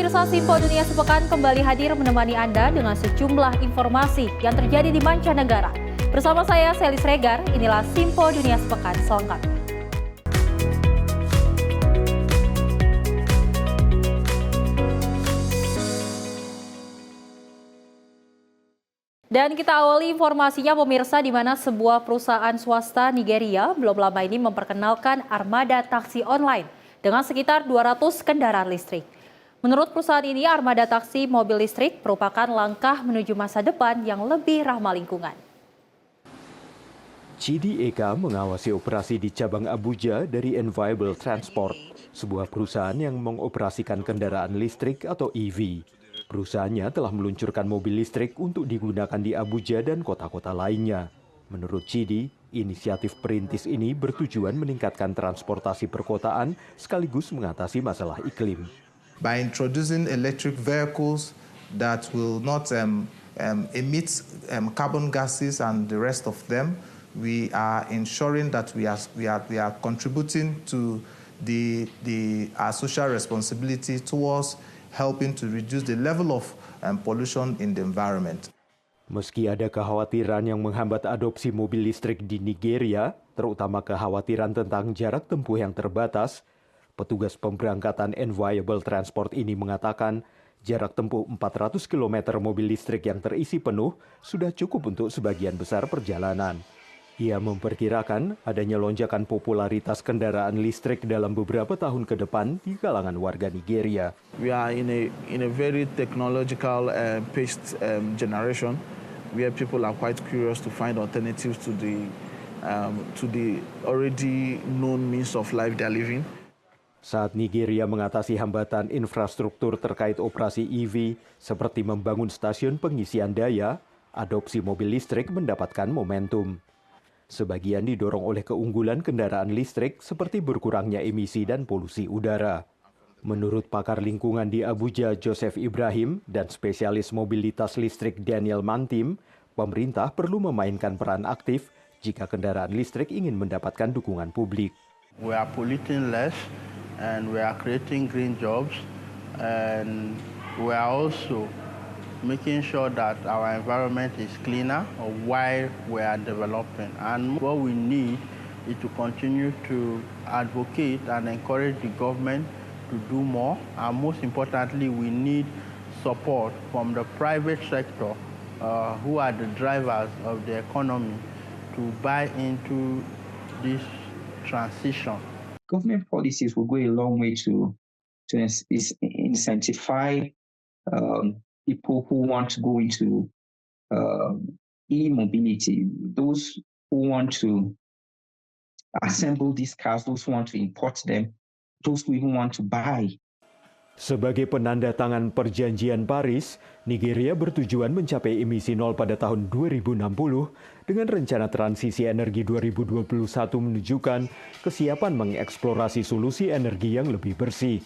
Pemirsa Simpo Dunia Sepekan kembali hadir menemani Anda dengan sejumlah informasi yang terjadi di mancanegara. Bersama saya, Selis Regar, inilah Simpo Dunia Sepekan selengkapnya. Dan kita awali informasinya pemirsa di mana sebuah perusahaan swasta Nigeria belum lama ini memperkenalkan armada taksi online dengan sekitar 200 kendaraan listrik. Menurut perusahaan ini, armada taksi mobil listrik merupakan langkah menuju masa depan yang lebih ramah lingkungan. Chidi Eka mengawasi operasi di cabang Abuja dari Enviable Transport, sebuah perusahaan yang mengoperasikan kendaraan listrik atau EV. Perusahaannya telah meluncurkan mobil listrik untuk digunakan di Abuja dan kota-kota lainnya. Menurut Chidi, inisiatif perintis ini bertujuan meningkatkan transportasi perkotaan sekaligus mengatasi masalah iklim. By introducing electric vehicles that will not emit carbon gases and the rest of them, we are ensuring that we are contributing to our social responsibility towards helping to reduce the level of pollution in the environment. Meski ada kekhawatiran yang menghambat adopsi mobil listrik di Nigeria, terutama kekhawatiran tentang jarak tempuh yang terbatas, petugas pemberangkatan Enviable Transport ini mengatakan jarak tempuh 400 km mobil listrik yang terisi penuh sudah cukup untuk sebagian besar perjalanan. Ia memperkirakan adanya lonjakan popularitas kendaraan listrik dalam beberapa tahun ke depan di kalangan warga Nigeria. We are in a very technological paced generation where people are quite curious to find alternatives to the already known means of life they are living. Saat Nigeria mengatasi hambatan infrastruktur terkait operasi EV seperti membangun stasiun pengisian daya, adopsi mobil listrik mendapatkan momentum. Sebagian didorong oleh keunggulan kendaraan listrik seperti berkurangnya emisi dan polusi udara. Menurut pakar lingkungan di Abuja Joseph Ibrahim dan spesialis mobilitas listrik Daniel Mantim, pemerintah perlu memainkan peran aktif jika kendaraan listrik ingin mendapatkan dukungan publik. We are polluting less and we are creating green jobs and we are also making sure that our environment is cleaner while we are developing. And what we need is to continue to advocate and encourage the government to do more. And most importantly, we need support from the private sector, who are the drivers of the economy, to buy into this transition. Government policies will go a long way to incentivize people who want to go into e-mobility, those who want to assemble these cars, those who want to import them, those who even want to buy. Sebagai penanda tangan perjanjian Paris, Nigeria bertujuan mencapai emisi nol pada tahun 2060 dengan rencana transisi energi 2021 menunjukkan kesiapan mengeksplorasi solusi energi yang lebih bersih.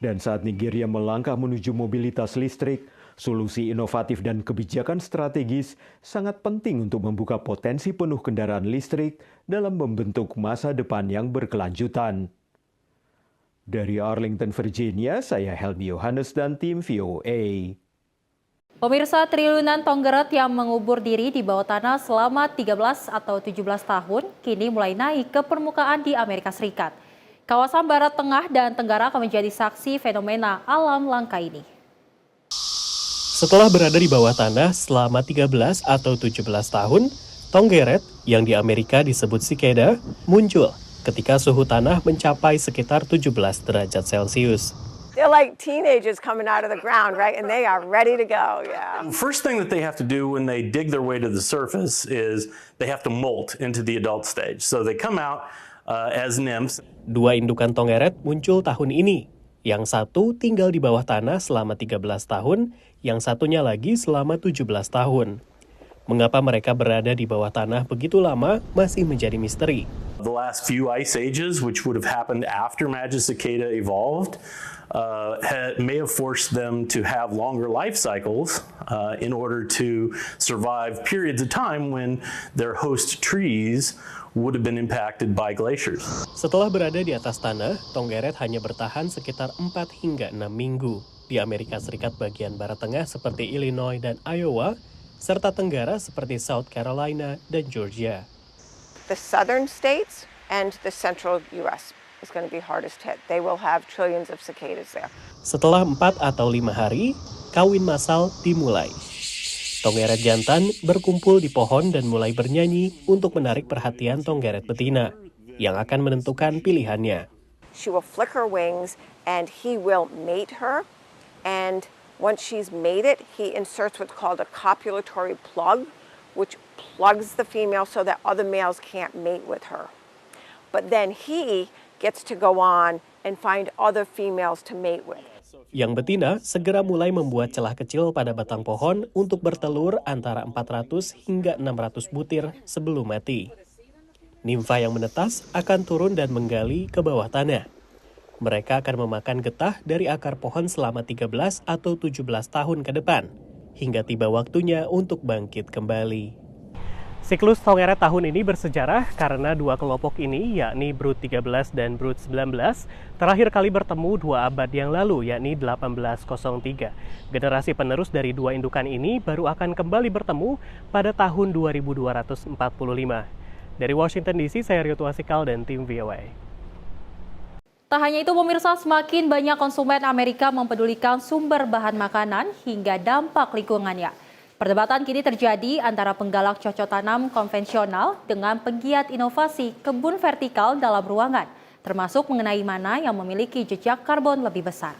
Dan saat Nigeria melangkah menuju mobilitas listrik, solusi inovatif dan kebijakan strategis sangat penting untuk membuka potensi penuh kendaraan listrik dalam membentuk masa depan yang berkelanjutan. Dari Arlington, Virginia, saya Helmi Yohanes dan tim VOA. Pemirsa, triliunan tonggeret yang mengubur diri di bawah tanah selama 13 atau 17 tahun kini mulai naik ke permukaan di Amerika Serikat. Kawasan Barat Tengah dan Tenggara akan menjadi saksi fenomena alam langka ini. Setelah berada di bawah tanah selama 13 atau 17 tahun, tonggeret yang di Amerika disebut cicada muncul ketika suhu tanah mencapai sekitar 17 derajat Celcius. They're like teenagers coming out of the ground, right? And they are ready to go, yeah. First thing that they have to do when they dig their way to the surface is they have to molt into the adult stage. So they come out as nymphs. Dua indukan tonggeret muncul tahun ini. Yang satu tinggal di bawah tanah selama 13 tahun, yang satunya lagi selama 17 tahun. Mengapa mereka berada di bawah tanah begitu lama masih menjadi misteri. The last few ice ages, which would have happened after Magicicada evolved, may have forced them to have longer life cycles in order to survive periods of time when their host trees would have been impacted by glaciers. Setelah berada di atas tanah, tonggeret hanya bertahan sekitar 4 hingga 6 minggu. di Amerika Serikat bagian barat tengah seperti Illinois dan Iowa, serta tenggara seperti South Carolina dan Georgia. The southern states and the central U.S. is going to be hardest hit. They will have trillions of cicadas there. Setelah 4 atau 5 hari, kawin massal dimulai. Tongeret jantan berkumpul di pohon dan mulai bernyanyi untuk menarik perhatian tongeret betina yang akan menentukan pilihannya. She will flick her wings and he will mate her. And once she's mated, he inserts what's called a copulatory plug, which plugs the female so that other males can't mate with her. But then he gets to go on and find other females to mate with. Yang betina segera mulai membuat celah kecil pada batang pohon untuk bertelur antara 400 hingga 600 butir sebelum mati. Nimfa yang menetas akan turun dan menggali ke bawah tanah. Mereka akan memakan getah dari akar pohon selama 13 atau 17 tahun ke depan, hingga tiba waktunya untuk bangkit kembali. Siklus tongeret tahun ini bersejarah karena dua kelompok ini, yakni Brood 13 dan Brood 19, terakhir kali bertemu 2 abad yang lalu, yakni 1803. Generasi penerus dari dua indukan ini baru akan kembali bertemu pada tahun 2245. Dari Washington DC, saya Rio Tuasikal dan tim VOA. Tak hanya itu pemirsa, semakin banyak konsumen Amerika mempedulikan sumber bahan makanan hingga dampak lingkungannya. Perdebatan kini terjadi antara penggalak cocok tanam konvensional dengan penggiat inovasi kebun vertikal dalam ruangan, termasuk mengenai mana yang memiliki jejak karbon lebih besar.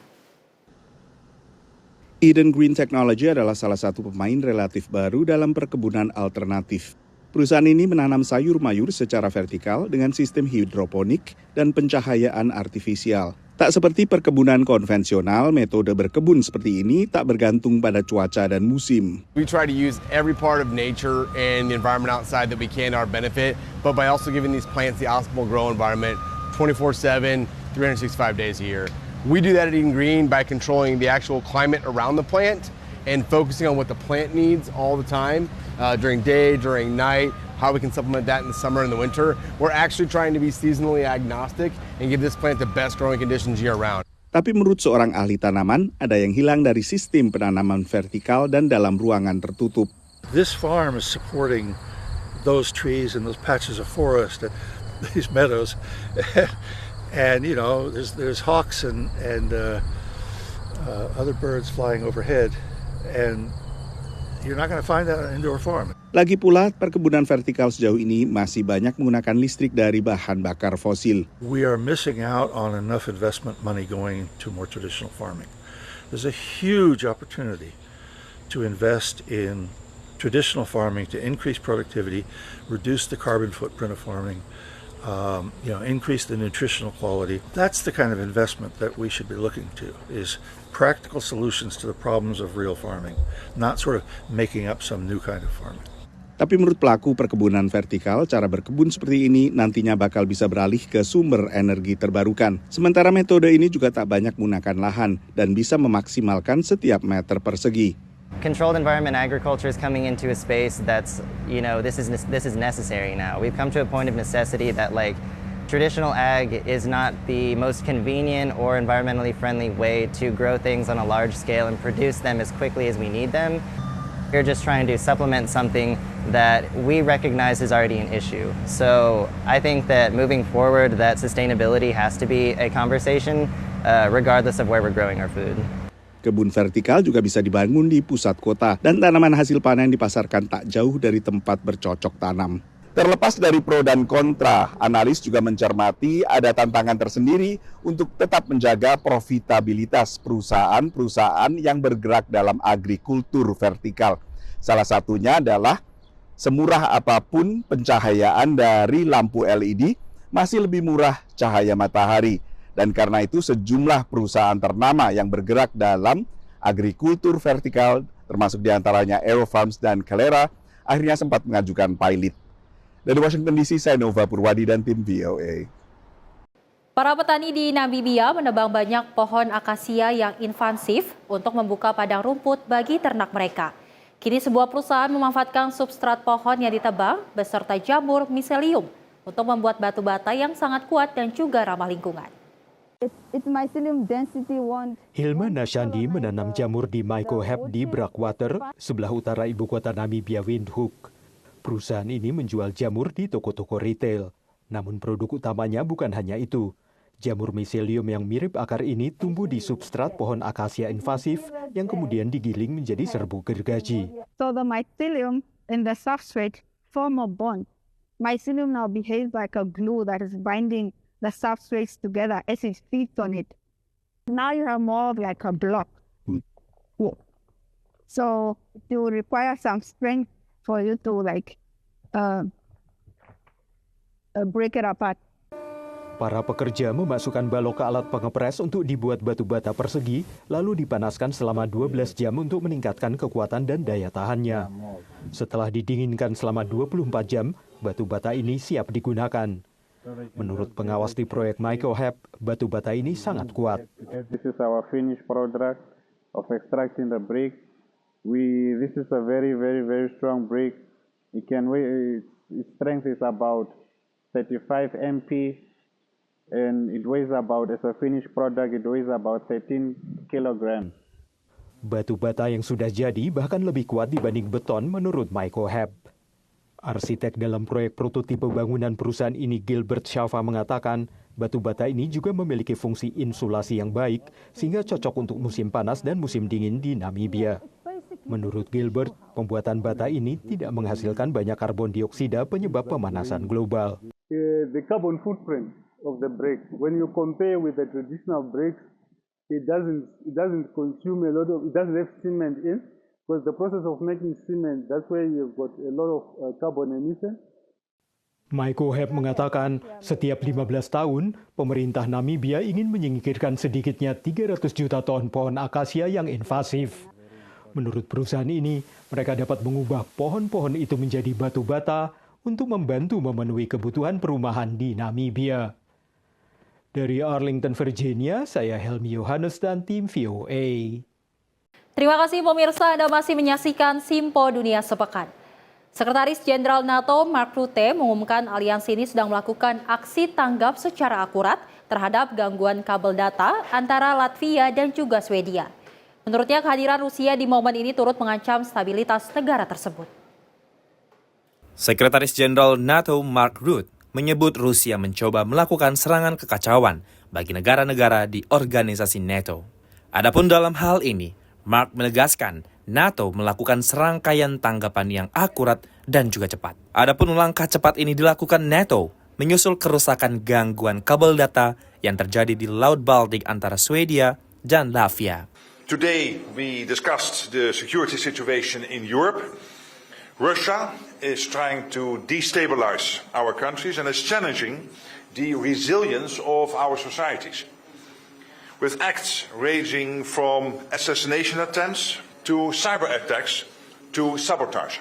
Eden Green Technology adalah salah satu pemain relatif baru dalam perkebunan alternatif. Perusahaan ini menanam sayur mayur secara vertikal dengan sistem hidroponik dan pencahayaan artifisial. Tak seperti perkebunan konvensional, metode berkebun seperti ini tak bergantung pada cuaca dan musim. We try to use every part of nature and the environment outside that we can to our benefit, but by also giving these plants the optimal grow environment 24/7, 365 days a year. We do that at Eden Green by controlling the actual climate around the plant and focusing on what the plant needs all the time, during day, during night, how we can supplement that in the summer and the winter. We're actually trying to be seasonally agnostic and give this plant the best growing conditions year-round. Tapi menurut seorang ahli tanaman, ada yang hilang dari sistem penanaman vertikal dan dalam ruangan tertutup. This farm is supporting those trees and those patches of forest and these meadows. And you know, there's hawks and other birds flying overhead. And you're not going to find that on an indoor farm. Lagi pula, perkebunan vertikal sejauh ini masih banyak menggunakan listrik dari bahan bakar fosil. We are missing out on enough investment money going to more traditional farming. There's a huge opportunity to invest in traditional farming to increase productivity, reduce the carbon footprint of farming, increase the nutritional quality. That's the kind of investment that we should be looking to, is practical solutions to the problems of real farming, not sort of making up some new kind of farming. Tapi menurut pelaku perkebunan vertikal, cara berkebun seperti ini nantinya bakal bisa beralih ke sumber energi terbarukan. Sementara metode ini juga tak banyak menggunakan lahan dan bisa memaksimalkan setiap meter persegi. Controlled environment agriculture is coming into a space that's, this is necessary now. We've come to a point of necessity that traditional ag is not the most convenient or environmentally friendly way to grow things on a large scale and produce them as quickly as we need them. We're just trying to supplement something that we recognize is already an issue. So I think that moving forward, that sustainability has to be a conversation regardless of where we're growing our food. Kebun vertikal juga bisa dibangun di pusat kota dan tanaman hasil panen dipasarkan tak jauh dari tempat bercocok tanam. Terlepas dari pro dan kontra, analis juga mencermati ada tantangan tersendiri untuk tetap menjaga profitabilitas perusahaan-perusahaan yang bergerak dalam agrikultur vertikal. Salah satunya adalah semurah apapun pencahayaan dari lampu LED, masih lebih murah cahaya matahari. Dan karena itu sejumlah perusahaan ternama yang bergerak dalam agrikultur vertikal, termasuk diantaranya Aerofarms dan Calera, akhirnya sempat mengajukan pilot. Dari Washington DC, saya Nova Purwadi dan tim VOA. Para petani di Namibia menebang banyak pohon akasia yang invasif untuk membuka padang rumput bagi ternak mereka. Kini sebuah perusahaan memanfaatkan substrat pohon yang ditebang beserta jamur miselium untuk membuat batu bata yang sangat kuat dan juga ramah lingkungan. It's mycelium density 1. Hilma Nashandi menanam jamur di Mycoheb di Breakwater, sebelah utara ibu kota Namibia, Windhoek. Perusahaan ini menjual jamur di toko-toko retail. Namun produk utamanya bukan hanya itu. Jamur mycelium yang mirip akar ini tumbuh di substrat pohon akasia invasif yang kemudian digiling menjadi serbuk gergaji. So the mycelium in the substrate form a bond. Mycelium now behaves like a glue that is binding the substrates together as it feeds on it. Now you have more of like a block. So it will require some strength for you to break it apart. Para pekerja memasukkan balok ke alat pengepres untuk dibuat batu bata persegi, lalu dipanaskan selama 12 jam untuk meningkatkan kekuatan dan daya tahannya. Setelah didinginkan selama 24 jam, batu bata ini siap digunakan. Menurut pengawas di proyek Mycoheb, batu bata ini sangat kuat. This is our finished product of extracting the brick. This is a very, very, very strong brick. It can weigh, its strength is about 35 MP, and it weighs about, as a finished product, it weighs about 13 kilograms. Batu bata yang sudah jadi bahkan lebih kuat dibanding beton menurut Mycoheb. Arsitek dalam proyek prototipe bangunan perusahaan ini, Gilbert Shafa, mengatakan batu bata ini juga memiliki fungsi insulasi yang baik sehingga cocok untuk musim panas dan musim dingin di Namibia. Menurut Gilbert, pembuatan bata ini tidak menghasilkan banyak karbon dioksida penyebab pemanasan global. The carbon footprint of the brick, when you compare with the traditional bricks, it doesn't consume a lot of, it doesn't have cement in. Because the process of making cement, that's where you've got a lot of carbon emission. Mycoheb mengatakan setiap 15 tahun, pemerintah Namibia ingin menyingkirkan sedikitnya 300 juta ton pohon akasia yang invasif. Menurut perusahaan ini, mereka dapat mengubah pohon-pohon itu menjadi batu bata untuk membantu memenuhi kebutuhan perumahan di Namibia. Dari Arlington, Virginia, saya Helmi Yohanes dan tim VOA. Terima kasih pemirsa, Anda masih menyaksikan Simpo Dunia Sepekan. Sekretaris Jenderal NATO Mark Rutte mengumumkan aliansi ini sedang melakukan aksi tanggap secara akurat terhadap gangguan kabel data antara Latvia dan juga Swedia. Menurutnya kehadiran Rusia di momen ini turut mengancam stabilitas negara tersebut. Sekretaris Jenderal NATO Mark Rutte menyebut Rusia mencoba melakukan serangan kekacauan bagi negara-negara di organisasi NATO. Adapun dalam hal ini, Mark menegaskan NATO melakukan serangkaian tanggapan yang akurat dan juga cepat. Adapun langkah cepat ini dilakukan NATO menyusul kerusakan gangguan kabel data yang terjadi di Laut Baltik antara Swedia dan Latvia. Today we discussed the security situation in Europe. Russia is trying to destabilize our countries and is challenging the resilience of our societies, with acts ranging from assassination attempts to cyber attacks to sabotage.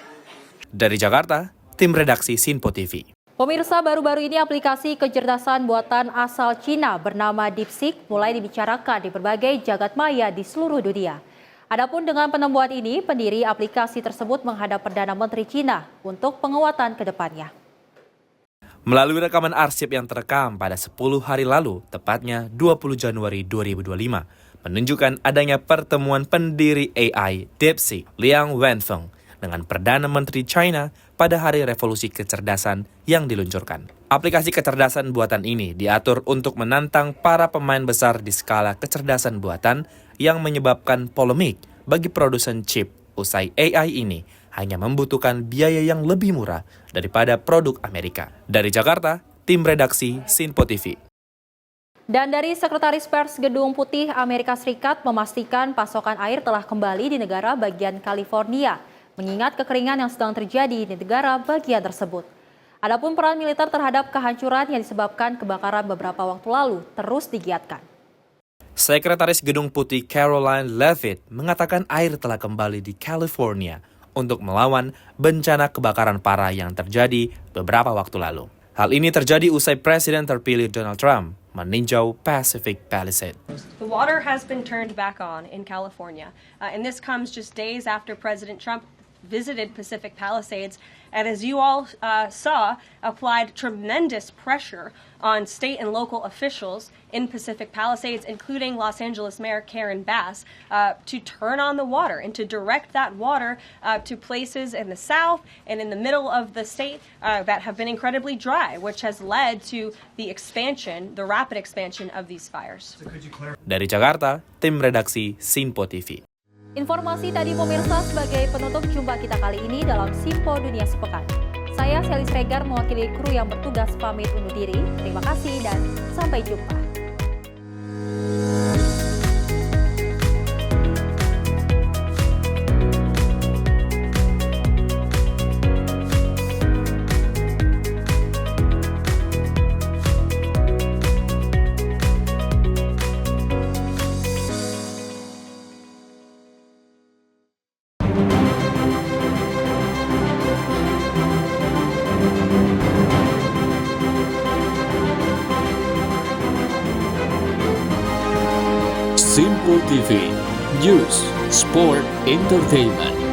Dari Jakarta, tim redaksi Simpo TV. Pemirsa, baru-baru ini aplikasi kecerdasan buatan asal Cina bernama DeepSeek mulai dibicarakan di berbagai jagat maya di seluruh dunia. Adapun dengan penemuan ini, pendiri aplikasi tersebut menghadap Perdana Menteri Cina untuk penguatan ke depannya. Melalui rekaman arsip yang terekam pada 10 hari lalu, tepatnya 20 Januari 2025, menunjukkan adanya pertemuan pendiri AI DeepSeek, Liang Wenfeng, dengan Perdana Menteri China pada hari revolusi kecerdasan yang diluncurkan. Aplikasi kecerdasan buatan ini diatur untuk menantang para pemain besar di skala kecerdasan buatan yang menyebabkan polemik bagi produsen chip usai AI ini hanya membutuhkan biaya yang lebih murah daripada produk Amerika. Dari Jakarta, tim redaksi Simpo TV. Dan dari Sekretaris Pers Gedung Putih Amerika Serikat memastikan pasokan air telah kembali di negara bagian California, mengingat kekeringan yang sedang terjadi di negara bagian tersebut. Adapun peran militer terhadap kehancuran yang disebabkan kebakaran beberapa waktu lalu terus digiatkan. Sekretaris Gedung Putih Caroline Leavitt mengatakan air telah kembali di California untuk melawan bencana kebakaran parah yang terjadi beberapa waktu lalu. Hal ini terjadi usai Presiden terpilih Donald Trump meninjau Pacific Palisades. The water has been turned back on in California, and this comes just days after President Trump visited Pacific Palisades, and as you all saw, applied tremendous pressure on state and local officials in Pacific Palisades, including Los Angeles Mayor Karen Bass, to turn on the water and to direct that water to places in the south and in the middle of the state that have been incredibly dry, which has led to the rapid expansion of these fires. Dari Jakarta, tim redaksi Simpo TV. Informasi tadi pemirsa sebagai penutup jumpa kita kali ini dalam Simpo Dunia Sepekan. Saya Selis Regar mewakili kru yang bertugas pamit undur diri. Terima kasih dan sampai jumpa. Simpo TV, News, Sport, Entertainment.